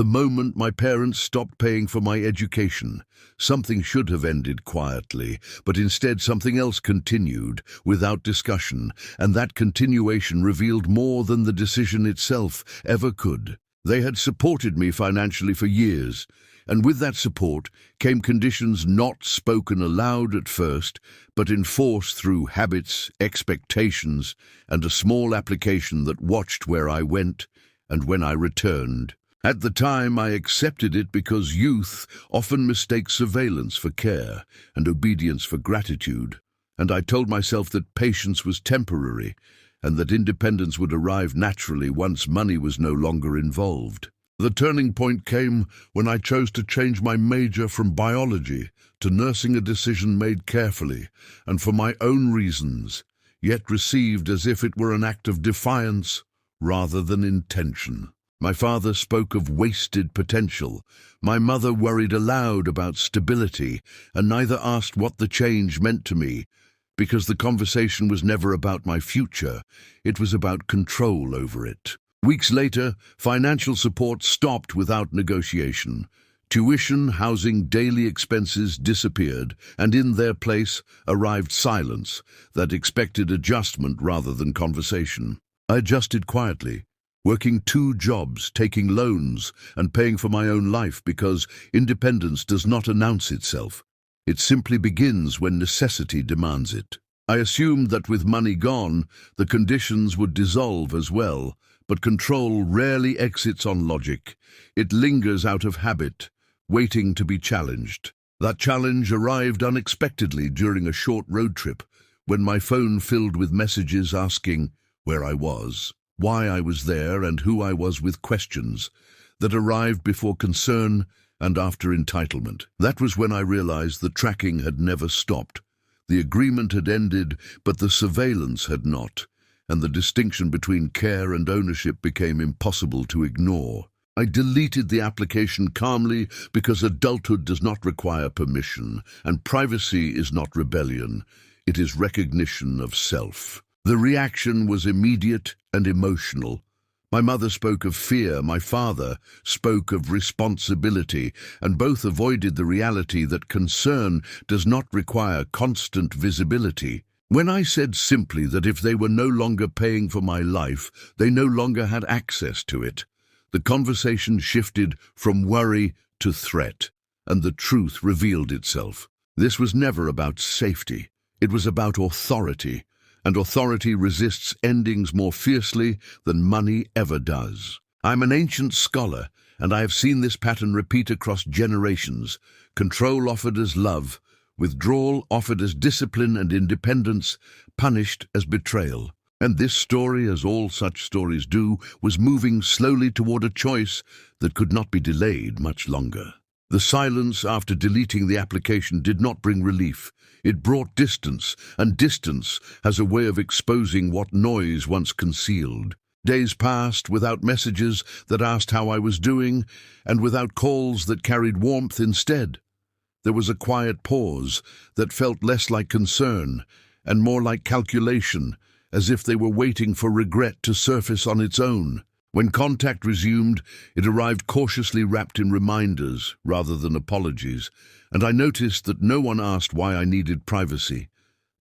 The moment my parents stopped paying for my education, something should have ended quietly, but instead something else continued, without discussion, and that continuation revealed more than the decision itself ever could. They had supported me financially for years, and with that support came conditions not spoken aloud at first, but enforced through habits, expectations, and a small application that watched where I went and when I returned. At the time, I accepted it because youth often mistakes surveillance for care and obedience for gratitude, and I told myself that patience was temporary and that independence would arrive naturally once money was no longer involved. The turning point came when I chose to change my major from biology to nursing, a decision made carefully and for my own reasons, yet received as if it were an act of defiance rather than intention. My father spoke of wasted potential. My mother worried aloud about stability, and neither asked what the change meant to me, because the conversation was never about my future. It was about control over it. Weeks later, financial support stopped without negotiation. Tuition, housing, daily expenses disappeared, and in their place arrived silence that expected adjustment rather than conversation. I adjusted quietly, working 2 jobs, taking loans, and paying for my own life, because independence does not announce itself. It simply begins when necessity demands it. I assumed that with money gone, the conditions would dissolve as well, but control rarely exits on logic. It lingers out of habit, waiting to be challenged. That challenge arrived unexpectedly during a short road trip, when my phone filled with messages asking where I was, why I was there, and who I was, with questions that arrived before concern and after entitlement. That was when I realized the tracking had never stopped. The agreement had ended, but the surveillance had not, and the distinction between care and ownership became impossible to ignore. I deleted the application calmly, because adulthood does not require permission, and privacy is not rebellion. It is recognition of self. The reaction was immediate and emotional. My mother spoke of fear, my father spoke of responsibility, and both avoided the reality that concern does not require constant visibility. When I said simply that if they were no longer paying for my life, they no longer had access to it, the conversation shifted from worry to threat, and the truth revealed itself. This was never about safety. It was about authority. And authority resists endings more fiercely than money ever does. I'm an ancient scholar, and I have seen this pattern repeat across generations. Control offered as love, withdrawal offered as discipline, and independence punished as betrayal. And this story, as all such stories do, was moving slowly toward a choice that could not be delayed much longer. The silence after deleting the application did not bring relief. It brought distance, and distance has a way of exposing what noise once concealed. Days passed without messages that asked how I was doing, and without calls that carried warmth instead. There was a quiet pause that felt less like concern and more like calculation, as if they were waiting for regret to surface on its own. When contact resumed, it arrived cautiously wrapped in reminders rather than apologies, and I noticed that no one asked why I needed privacy.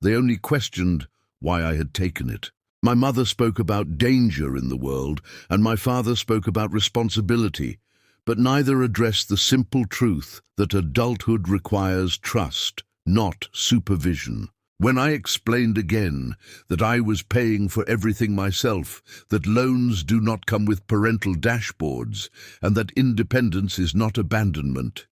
They only questioned why I had taken it. My mother spoke about danger in the world, and my father spoke about responsibility, but neither addressed the simple truth that adulthood requires trust, not supervision. When I explained again that I was paying for everything myself, that loans do not come with parental dashboards, and that independence is not abandonment,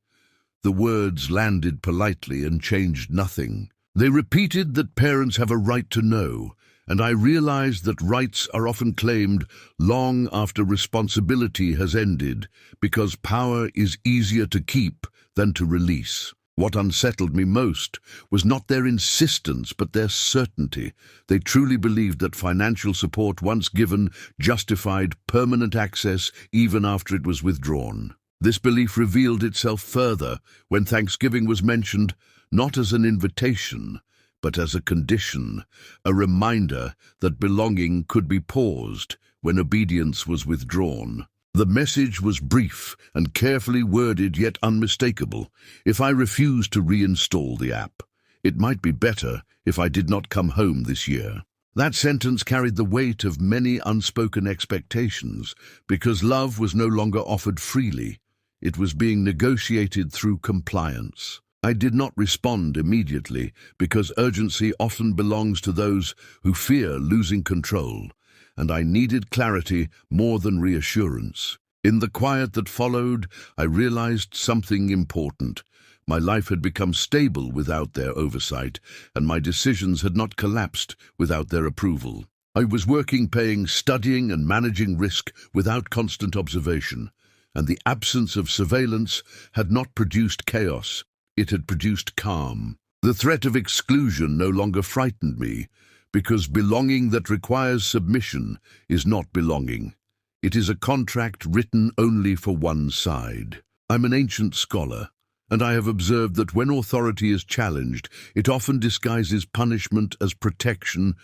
the words landed politely and changed nothing. They repeated that parents have a right to know, and I realized that rights are often claimed long after responsibility has ended, because power is easier to keep than to release. What unsettled me most was not their insistence, but their certainty. They truly believed that financial support once given justified permanent access even after it was withdrawn. This belief revealed itself further when Thanksgiving was mentioned, not as an invitation, but as a condition, a reminder that belonging could be paused when obedience was withdrawn. The message was brief and carefully worded yet unmistakable. If I refused to reinstall the app, it might be better if I did not come home this year. That sentence carried the weight of many unspoken expectations, because love was no longer offered freely. It was being negotiated through compliance. I did not respond immediately, because urgency often belongs to those who fear losing control, and I needed clarity more than reassurance. In the quiet that followed, I realized something important. My life had become stable without their oversight, and my decisions had not collapsed without their approval. I was working, paying, studying, and managing risk without constant observation, and the absence of surveillance had not produced chaos. It had produced calm. The threat of exclusion no longer frightened me, because belonging that requires submission is not belonging. It is a contract written only for one side. I'm an ancient scholar, and I have observed that when authority is challenged, it often disguises punishment as protection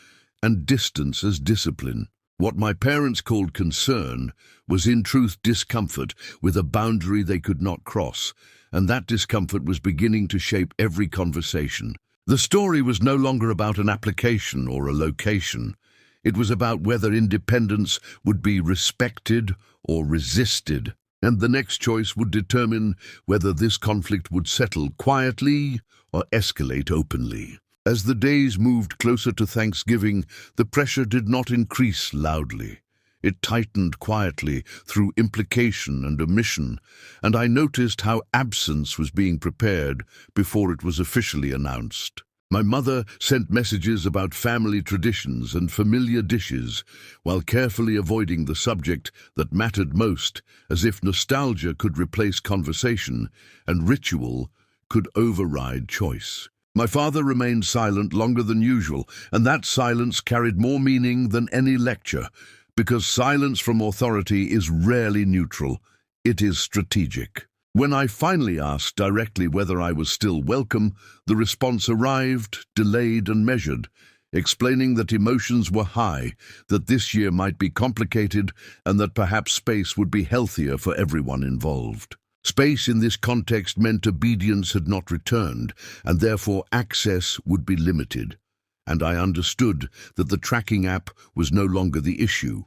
and distance as discipline. What my parents called concern was in truth discomfort with a boundary they could not cross, and that discomfort was beginning to shape every conversation. The story was no longer about an application or a location. It was about whether independence would be respected or resisted, and the next choice would determine whether this conflict would settle quietly or escalate openly. As the days moved closer to Thanksgiving, the pressure did not increase loudly. It tightened quietly through implication and omission, and I noticed how absence was being prepared before it was officially announced. My mother sent messages about family traditions and familiar dishes, while carefully avoiding the subject that mattered most, as if nostalgia could replace conversation and ritual could override choice. My father remained silent longer than usual, and that silence carried more meaning than any lecture, because silence from authority is rarely neutral. It is strategic. When I finally asked directly whether I was still welcome, the response arrived, delayed and measured, explaining that emotions were high, that this year might be complicated, and that perhaps space would be healthier for everyone involved. Space in this context meant obedience had not returned, and therefore access would be limited. And I understood that the tracking app was no longer the issue.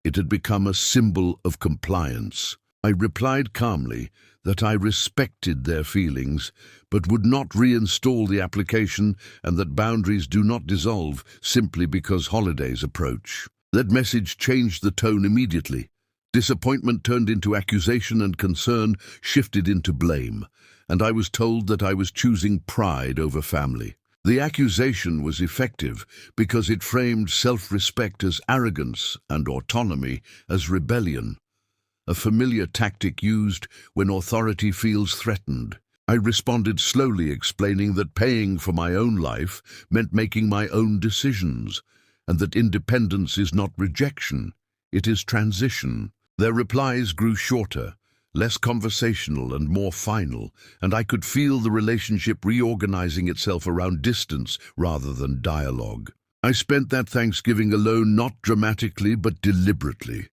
It had become a symbol of compliance. I replied calmly that I respected their feelings, but would not reinstall the application, and that boundaries do not dissolve simply because holidays approach. That message changed the tone immediately. Disappointment turned into accusation, and concern shifted into blame, and I was told that I was choosing pride over family. The accusation was effective because it framed self-respect as arrogance and autonomy as rebellion, a familiar tactic used when authority feels threatened. I responded slowly, explaining that paying for my own life meant making my own decisions, and that independence is not rejection, it is transition. Their replies grew shorter, less conversational and more final, and I could feel the relationship reorganizing itself around distance rather than dialogue. I spent that Thanksgiving alone, not dramatically but deliberately.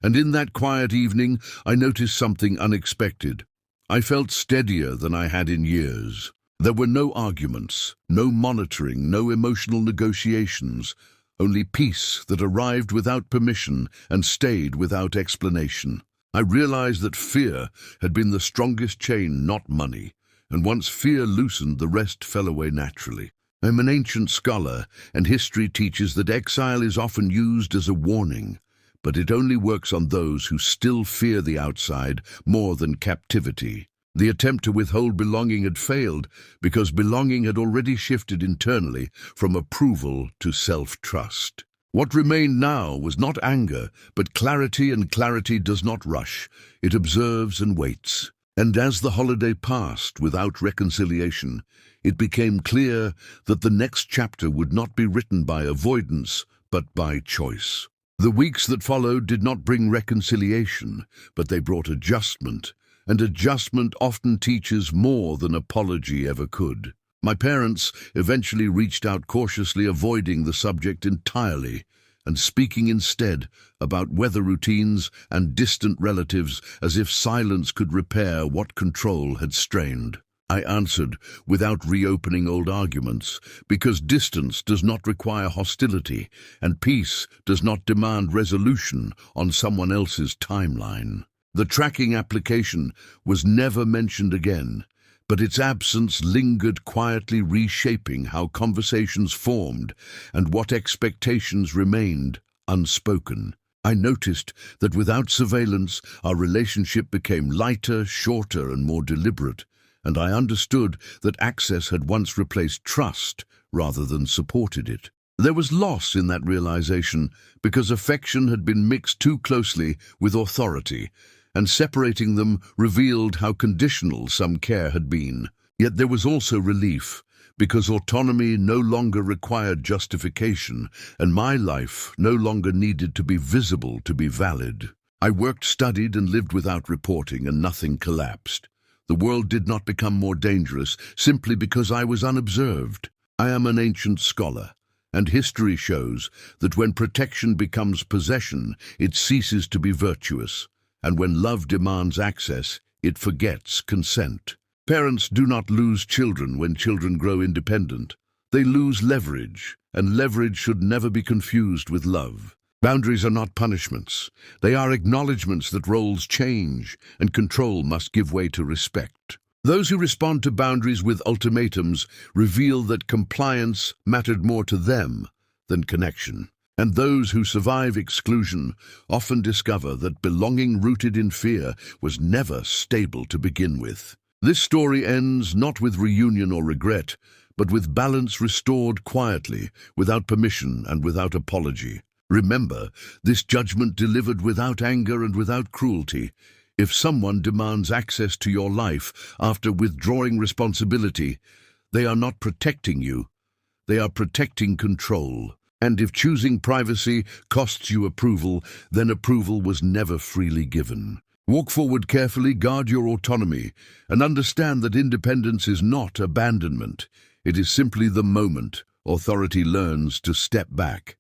And in that quiet evening, I noticed something unexpected. I felt steadier than I had in years. There were no arguments, no monitoring, no emotional negotiations, only peace that arrived without permission and stayed without explanation. I realized that fear had been the strongest chain, not money, and once fear loosened, the rest fell away naturally. I'm an ancient scholar, and history teaches that exile is often used as a warning, but it only works on those who still fear the outside more than captivity. The attempt to withhold belonging had failed because belonging had already shifted internally from approval to self-trust. What remained now was not anger, but clarity, and clarity does not rush. It observes and waits. And as the holiday passed without reconciliation, it became clear that the next chapter would not be written by avoidance, but by choice. The weeks that followed did not bring reconciliation, but they brought adjustment, and adjustment often teaches more than apology ever could. My parents eventually reached out cautiously, avoiding the subject entirely, and speaking instead about weather routines and distant relatives as if silence could repair what control had strained. I answered without reopening old arguments, because distance does not require hostility, and peace does not demand resolution on someone else's timeline. The tracking application was never mentioned again, but its absence lingered, quietly reshaping how conversations formed and what expectations remained unspoken. I noticed that without surveillance, our relationship became lighter, shorter, and more deliberate, and I understood that access had once replaced trust rather than supported it. There was loss in that realization because affection had been mixed too closely with authority, and separating them revealed how conditional some care had been. Yet there was also relief, because autonomy no longer required justification, and my life no longer needed to be visible to be valid. I worked, studied, and lived without reporting, and nothing collapsed. The world did not become more dangerous simply because I was unobserved. I am an ancient scholar, and history shows that when protection becomes possession, it ceases to be virtuous, and when love demands access, it forgets consent. Parents do not lose children when children grow independent. They lose leverage, and leverage should never be confused with love. Boundaries are not punishments. They are acknowledgments that roles change, and control must give way to respect. Those who respond to boundaries with ultimatums reveal that compliance mattered more to them than connection. And those who survive exclusion often discover that belonging rooted in fear was never stable to begin with. This story ends not with reunion or regret, but with balance restored quietly, without permission and without apology. Remember, this judgment delivered without anger and without cruelty. If someone demands access to your life after withdrawing responsibility, they are not protecting you. They are protecting control. And if choosing privacy costs you approval, then approval was never freely given. Walk forward carefully, guard your autonomy, and understand that independence is not abandonment. It is simply the moment authority learns to step back.